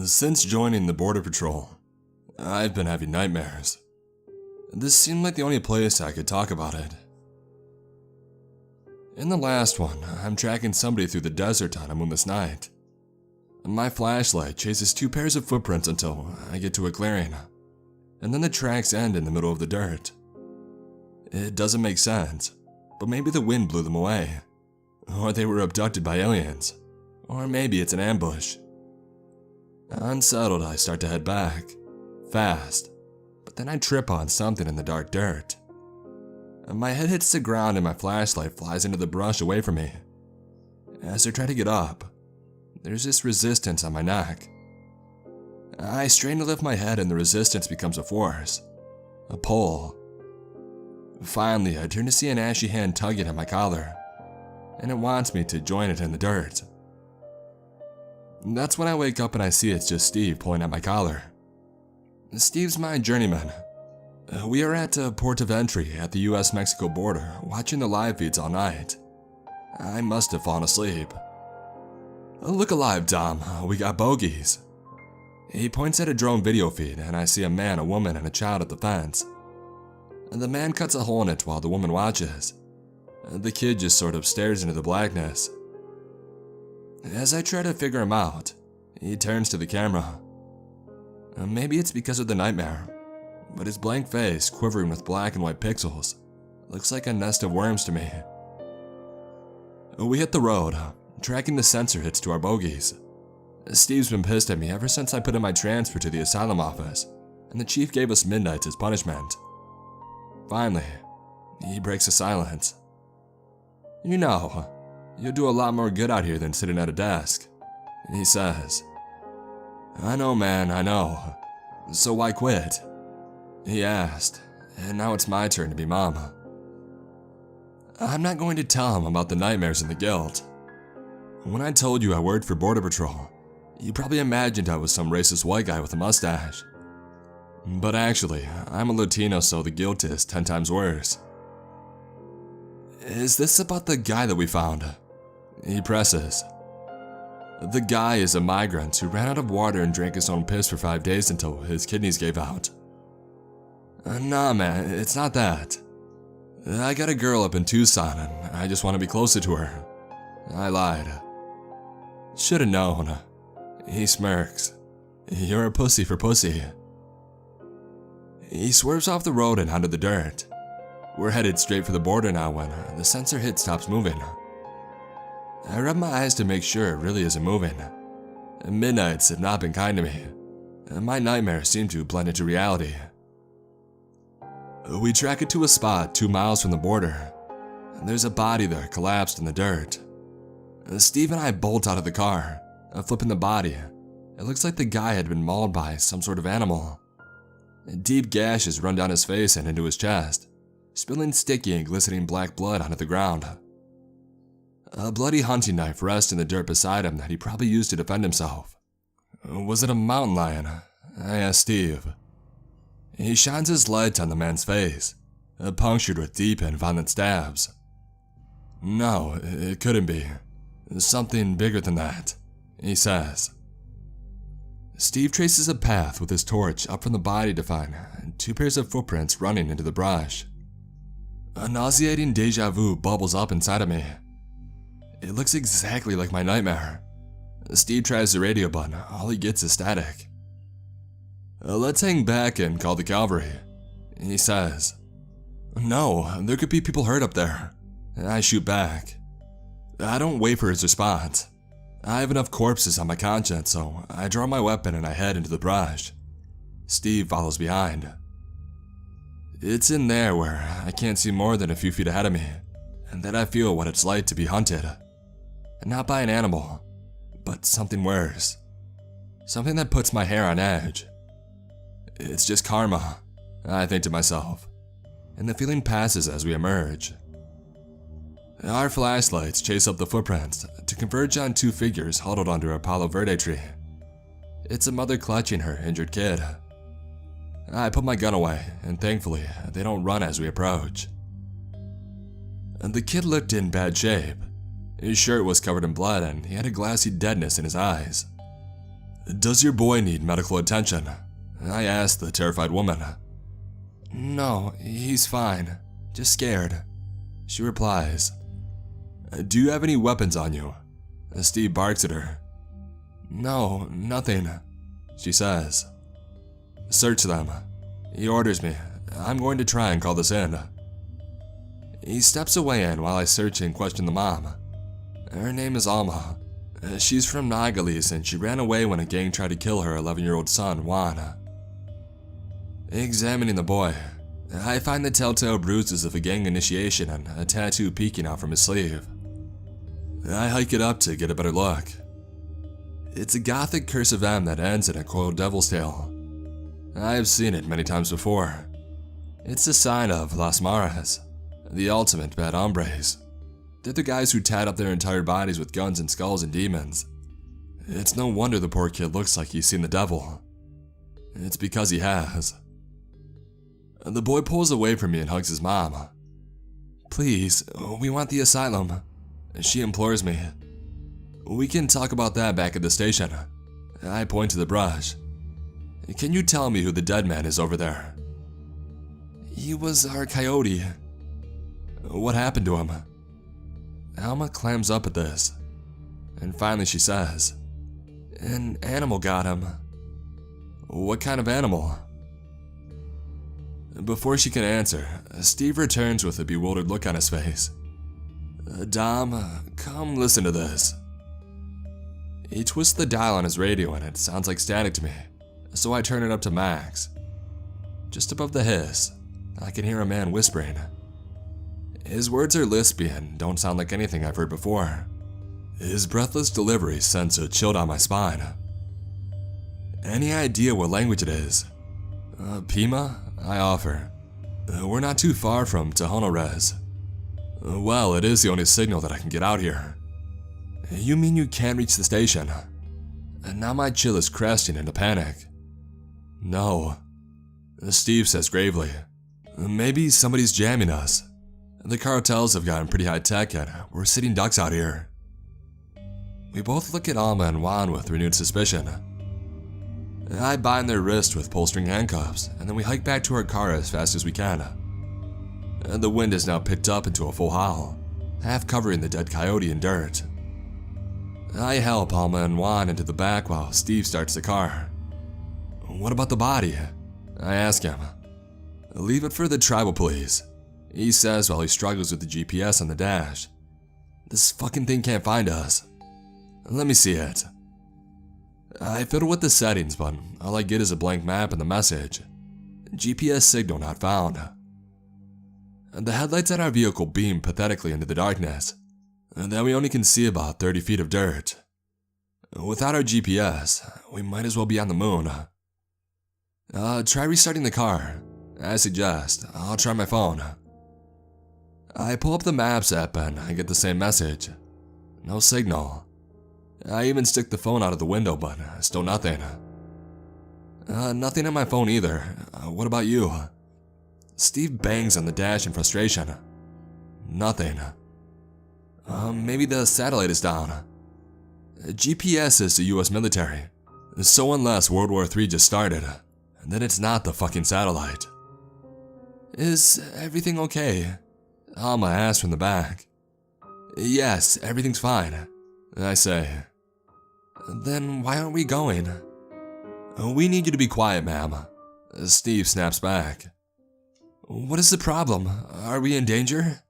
Since joining the Border Patrol, I've been having nightmares. This seemed like the only place I could talk about it. In the last one, I'm tracking somebody through the desert on a moonless night. My flashlight chases 2 pairs of footprints until I get to a clearing, and then the tracks end in the middle of the dirt. It doesn't make sense, but maybe the wind blew them away, or they were abducted by aliens, or maybe it's an ambush. Unsettled, I start to head back, fast, but then I trip on something in the dark dirt. My head hits the ground and my flashlight flies into the brush away from me. As I try to get up, there's this resistance on my neck. I strain to lift my head and the resistance becomes a force, a pull. Finally, I turn to see an ashy hand tugging at my collar, and it wants me to join it in the dirt. That's when I wake up and I see it's just Steve pulling at my collar. Steve's my journeyman. We are at a port of entry at the US-Mexico border, watching the live feeds all night. I must have fallen asleep. Look alive, Dom, we got bogeys. He points at a drone video feed and I see a man, a woman, and a child at the fence. The man cuts a hole in it while the woman watches. The kid just sort of stares into the blackness. As I try to figure him out, he turns to the camera. Maybe it's because of the nightmare, but his blank face, quivering with black and white pixels, looks like a nest of worms to me. We hit the road, tracking the sensor hits to our bogeys. Steve's been pissed at me ever since I put in my transfer to the asylum office, and the chief gave us midnights as punishment. Finally, he breaks the silence. You know, you'll do a lot more good out here than sitting at a desk, he says. I know, man, I know. So why quit? He asked, and now it's my turn to be mom. I'm not going to tell him about the nightmares and the guilt. When I told you I worked for Border Patrol, you probably imagined I was some racist white guy with a mustache. But actually, I'm a Latino, so the guilt is 10 times worse. Is this about the guy that we found? He presses. The guy is a migrant who ran out of water and drank his own piss for 5 days until his kidneys gave out. Nah, man, it's not that. I got a girl up in Tucson and I just want to be closer to her. I lied. Should've known. He smirks. You're a pussy for pussy. He swerves off the road and onto the dirt. We're headed straight for the border now when the sensor hit stops moving. I rub my eyes to make sure it really isn't moving. Midnights have not been kind to me, and my nightmares seem to blend into reality. We track it to a spot 2 miles from the border. There's a body there collapsed in the dirt. Steve and I bolt out of the car, flipping the body. It looks like the guy had been mauled by some sort of animal. Deep gashes run down his face and into his chest, spilling sticky and glistening black blood onto the ground. A bloody hunting knife rests in the dirt beside him that he probably used to defend himself. Was it a mountain lion? I asked Steve. He shines his light on the man's face, punctured with deep and violent stabs. No, it couldn't be. Something bigger than that, he says. Steve traces a path with his torch up from the body to find 2 pairs of footprints running into the brush. A nauseating deja vu bubbles up inside of me. It looks exactly like my nightmare. Steve tries the radio button, all he gets is static. Let's hang back and call the cavalry, he says. No, there could be people hurt up there. I shoot back. I don't wait for his response. I have enough corpses on my conscience, so I draw my weapon and I head into the brush. Steve follows behind. It's in there where I can't see more than a few feet ahead of me, and then I feel what it's like to be hunted. Not by an animal, but something worse. Something that puts my hair on edge. It's just karma, I think to myself, and the feeling passes as we emerge. Our flashlights chase up the footprints to converge on 2 figures huddled under a Palo Verde tree. It's a mother clutching her injured kid. I put my gun away, and thankfully, they don't run as we approach. The kid looked in bad shape. His shirt was covered in blood and he had a glassy deadness in his eyes. "Does your boy need medical attention?" I asked the terrified woman. "No, he's fine. Just scared," she replies. "Do you have any weapons on you?" Steve barks at her. "No, nothing," she says. "Search them," he orders me. "I'm going to try and call this in." He steps away, and while I search and question the mom. Her name is Alma. She's from Nagalis, and she ran away when a gang tried to kill her 11-year-old son, Juan. Examining the boy, I find the telltale bruises of a gang initiation and a tattoo peeking out from his sleeve. I hike it up to get a better look. It's a gothic cursive M that ends in a coiled devil's tail. I have seen it many times before. It's a sign of Las Maras, the ultimate bad hombres. They're the guys who tied up their entire bodies with guns and skulls and demons. It's no wonder the poor kid looks like he's seen the devil. It's because he has. The boy pulls away from me and hugs his mom. "Please, we want the asylum," she implores me. "We can talk about that back at the station." I point to the brush. "Can you tell me who the dead man is over there?" "He was our coyote." "What happened to him?" Alma clams up at this, and finally she says, "An animal got him." "What kind of animal?" Before she can answer, Steve returns with a bewildered look on his face. "Dom, come listen to this." He twists the dial on his radio and it sounds like static to me, so I turn it up to max. Just above the hiss, I can hear a man whispering. His words are lispy and don't sound like anything I've heard before. His breathless delivery sends a chill down my spine. "Any idea what language it is?" "Pima?" I offer. "We're not too far from Tejono-Res." "Well, it is the only signal that I can get out here." "You mean you can't reach the station?" And now my chill is cresting into panic. "No," Steve says gravely. "Maybe somebody's jamming us. The cartels have gotten pretty high tech and we're sitting ducks out here." We both look at Alma and Juan with renewed suspicion. I bind their wrists with pull-string handcuffs, and then we hike back to our car as fast as we can. The wind is now picked up into a full howl, half covering the dead coyote in dirt. I help Alma and Juan into the back while Steve starts the car. "What about the body?" I ask him. "Leave it for the tribal police," he says while he struggles with the GPS on the dash. "This fucking thing can't find us." "Let me see it." I fiddle with the settings, but all I get is a blank map and the message. GPS signal not found. The headlights on our vehicle beam pathetically into the darkness, and then we only can see about 30 feet of dirt. Without our GPS, we might as well be on the moon. Try restarting the car, I suggest. I'll try my phone. I pull up the Maps app and I get the same message. No signal. I even stick the phone out of the window, but still nothing. Nothing on my phone either. What about you? Steve bangs on the dash in frustration. Nothing. Maybe the satellite is down. GPS is the US military, so unless World War III just started, then it's not the fucking satellite. Is everything okay? Alma asks from the back. Yes, everything's fine, I say. Then why aren't we going? We need you to be quiet, ma'am. Steve snaps back. What is the problem? Are we in danger?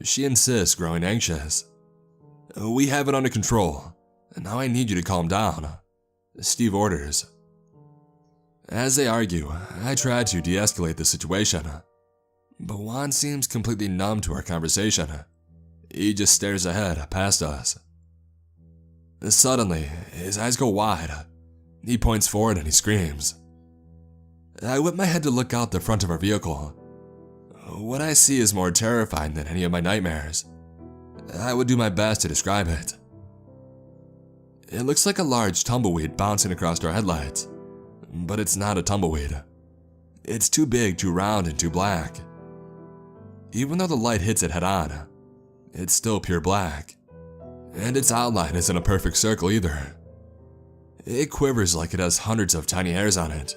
She insists, growing anxious. We have it under control. Now I need you to calm down, Steve orders. As they argue, I try to de-escalate the situation. But Juan seems completely numb to our conversation. He just stares ahead, past us. Suddenly, his eyes go wide. He points forward and he screams. I whip my head to look out the front of our vehicle. What I see is more terrifying than any of my nightmares. I would do my best to describe it. It looks like a large tumbleweed bouncing across our headlights, but it's not a tumbleweed. It's too big, too round, and too black. Even though the light hits it head on, it's still pure black. And its outline isn't a perfect circle either. It quivers like it has hundreds of tiny hairs on it.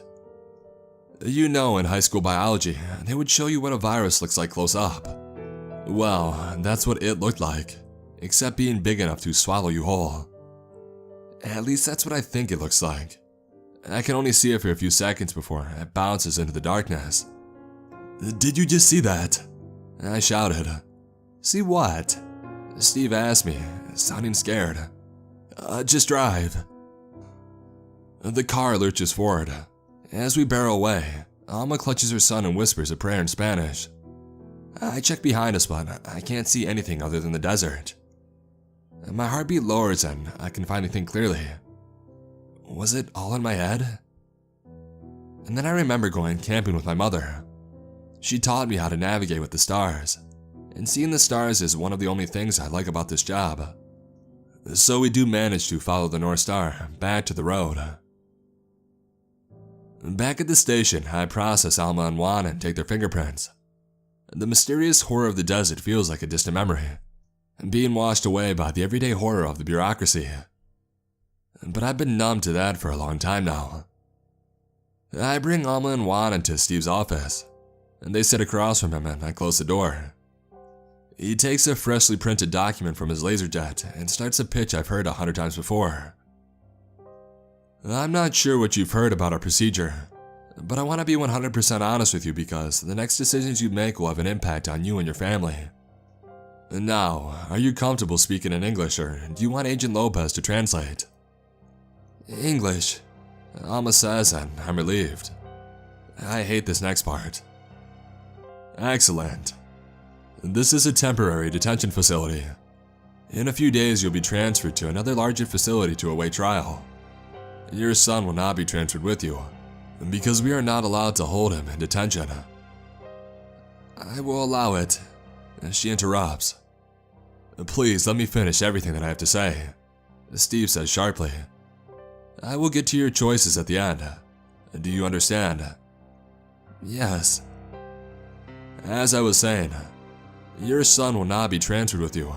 You know, in high school biology, they would show you what a virus looks like close up. Well, that's what it looked like, except being big enough to swallow you whole. At least that's what I think it looks like. I can only see it for a few seconds before it bounces into the darkness. "Did you just see that?" I shouted. "See what?" Steve asked me, sounding scared. Just drive." The car lurches forward. As we barrel away, Alma clutches her son and whispers a prayer in Spanish. I check behind us, but I can't see anything other than the desert. My heartbeat lowers and I can finally think clearly. Was it all in my head? And then I remember going camping with my mother. She taught me how to navigate with the stars, and seeing the stars is one of the only things I like about this job. So we do manage to follow the North Star back to the road. Back at the station, I process Alma and Juan and take their fingerprints. The mysterious horror of the desert feels like a distant memory, being washed away by the everyday horror of the bureaucracy. But I've been numb to that for a long time now. I bring Alma and Juan into Steve's office, and they sit across from him and I close the door. He takes a freshly printed document from his LaserJet and starts a pitch I've heard 100 times before. I'm not sure what you've heard about our procedure, but I want to be 100% honest with you because the next decisions you make will have an impact on you and your family. Now, are you comfortable speaking in English, or do you want Agent Lopez to translate? English, Alma says, and I'm relieved. I hate this next part. Excellent. This is a temporary detention facility. In a few days, you'll be transferred to another larger facility to await trial. Your son will not be transferred with you, because we are not allowed to hold him in detention. I will allow it. She interrupts. Please let me finish everything that I have to say, Steve says sharply. I will get to your choices at the end. Do you understand? Yes. As I was saying, your son will not be transferred with you.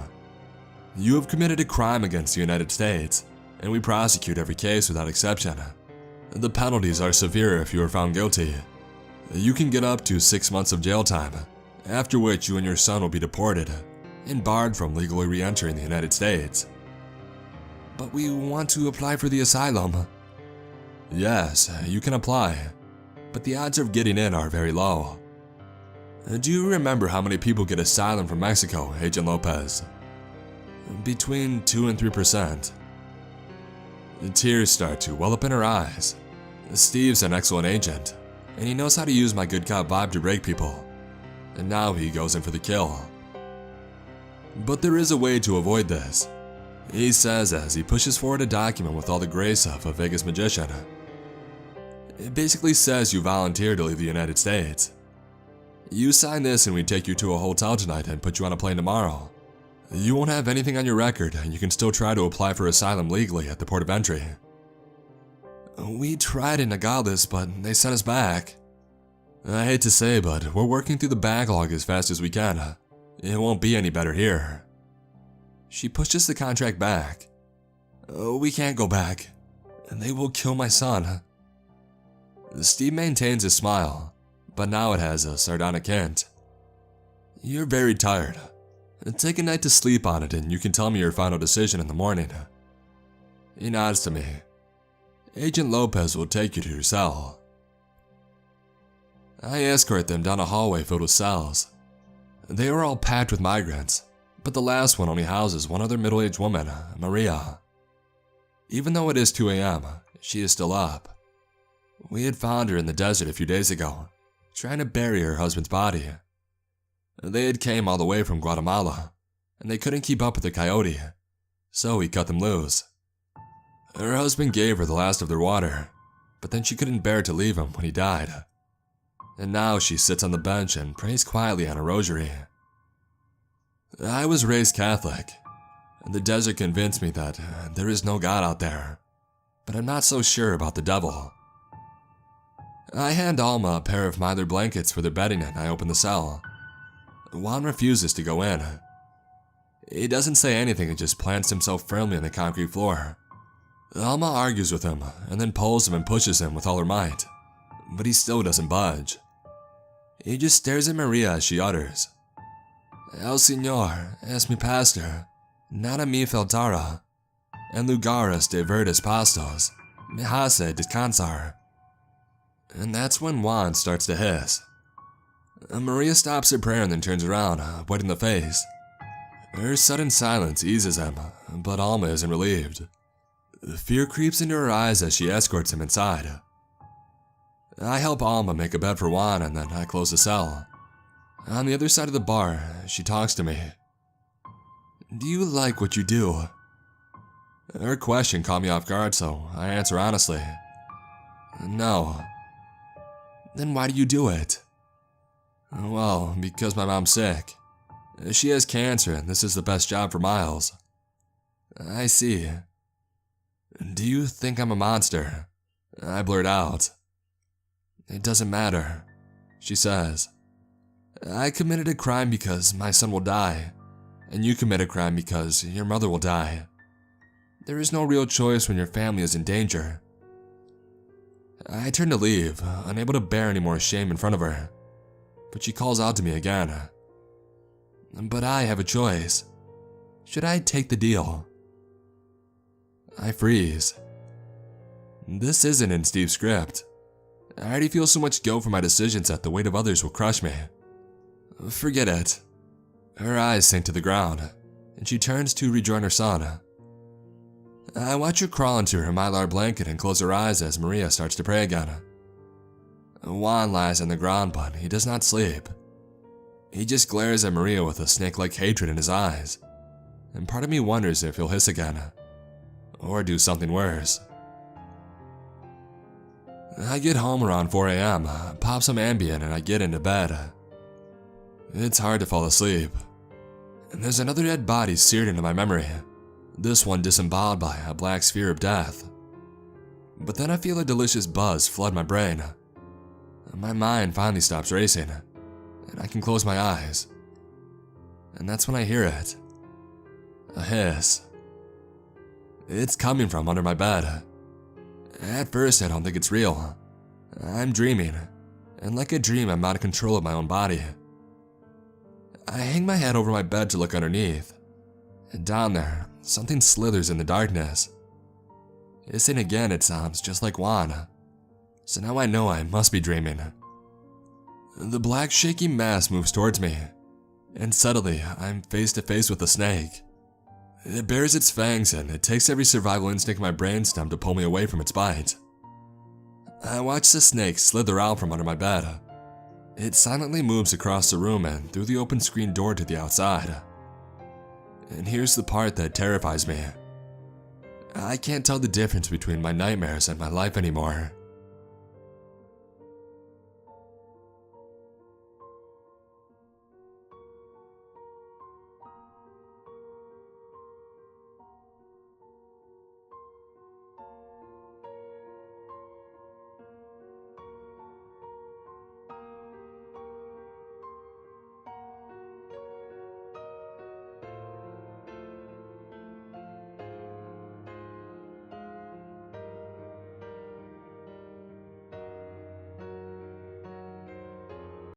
You have committed a crime against the United States, and we prosecute every case without exception. The penalties are severe if you are found guilty. You can get up to 6 months of jail time, after which you and your son will be deported and barred from legally re-entering the United States. But we want to apply for the asylum. Yes, you can apply, but the odds of getting in are very low. Do you remember how many people get asylum from Mexico, Agent Lopez? Between 2 and 3%. The tears start to well up in her eyes. Steve's an excellent agent, and he knows how to use my good cop vibe to break people. And now he goes in for the kill. But there is a way to avoid this, he says as he pushes forward a document with all the grace of a Vegas magician. It basically says you volunteer to leave the United States. You sign this and we take you to a hotel tonight and put you on a plane tomorrow. You won't have anything on your record and you can still try to apply for asylum legally at the port of entry. We tried in Nogales, but they sent us back. I hate to say, but we're working through the backlog as fast as we can. It won't be any better here. She pushes the contract back. We can't go back. They will kill my son. Steve maintains his smile, but now it has a sardonic hint. You're very tired. Take a night to sleep on it and you can tell me your final decision in the morning. He nods to me. Agent Lopez will take you to your cell. I escort them down a hallway filled with cells. They are all packed with migrants, but the last one only houses one other middle-aged woman, Maria. Even though it is 2 a.m., she is still up. We had found her in the desert a few days ago, trying to bury her husband's body. They had came all the way from Guatemala, and they couldn't keep up with the coyote, so he cut them loose. Her husband gave her the last of their water, but then she couldn't bear to leave him when he died. And now she sits on the bench and prays quietly on a rosary. I was raised Catholic, and the desert convinced me that there is no God out there, but I'm not so sure about the devil. I hand Alma a pair of mylar blankets for their bedding and I open the cell. Juan refuses to go in. He doesn't say anything and just plants himself firmly on the concrete floor. Alma argues with him and then pulls him and pushes him with all her might, but he still doesn't budge. He just stares at Maria as she utters, "El Señor es mi pastor, nada me faltará, en lugares de verdes pastos, me hace descansar." And that's when Juan starts to hiss. Maria stops her prayer and then turns around, white in the face. Her sudden silence eases him, but Alma isn't relieved. Fear creeps into her eyes as she escorts him inside. I help Alma make a bed for Juan and then I close the cell. On the other side of the bar, she talks to me. "Do you like what you do?" Her question caught me off guard, so I answer honestly, "No." "Then why do you do it?" "Well, because my mom's sick. She has cancer and this is the best job for miles." "I see." "Do you think I'm a monster?" I blurt out. "It doesn't matter," she says. "I committed a crime because my son will die, and you commit a crime because your mother will die. There is no real choice when your family is in danger." I turn to leave, unable to bear any more shame in front of her, but she calls out to me again. "But I have a choice. Should I take the deal?" I freeze. This isn't in Steve's script. I already feel so much guilt for my decisions that the weight of others will crush me. "Forget it." Her eyes sink to the ground, and she turns to rejoin her son. I watch her crawl into her mylar blanket and close her eyes as Maria starts to pray again. Juan lies on the ground, but he does not sleep. He just glares at Maria with a snake-like hatred in his eyes, and part of me wonders if he'll hiss again, or do something worse. I get home around 4 a.m., pop some Ambien, and I get into bed. It's hard to fall asleep. And there's another dead body seared into my memory, this one disemboweled by a black sphere of death. But then I feel a delicious buzz flood my brain. My mind finally stops racing, and I can close my eyes. And that's when I hear it. A hiss. It's coming from under my bed. At first, I don't think it's real. I'm dreaming, and like a dream, I'm out of control of my own body. I hang my head over my bed to look underneath. And down there, something slithers in the darkness. Hissing again, it sounds just like Juan. So now I know I must be dreaming. The black shaky mass moves towards me, and suddenly I'm face to face with a snake. It bares its fangs and it takes every survival instinct in my brainstem to pull me away from its bite. I watch the snake slither out from under my bed. It silently moves across the room and through the open screen door to the outside. And here's the part that terrifies me. I can't tell the difference between my nightmares and my life anymore.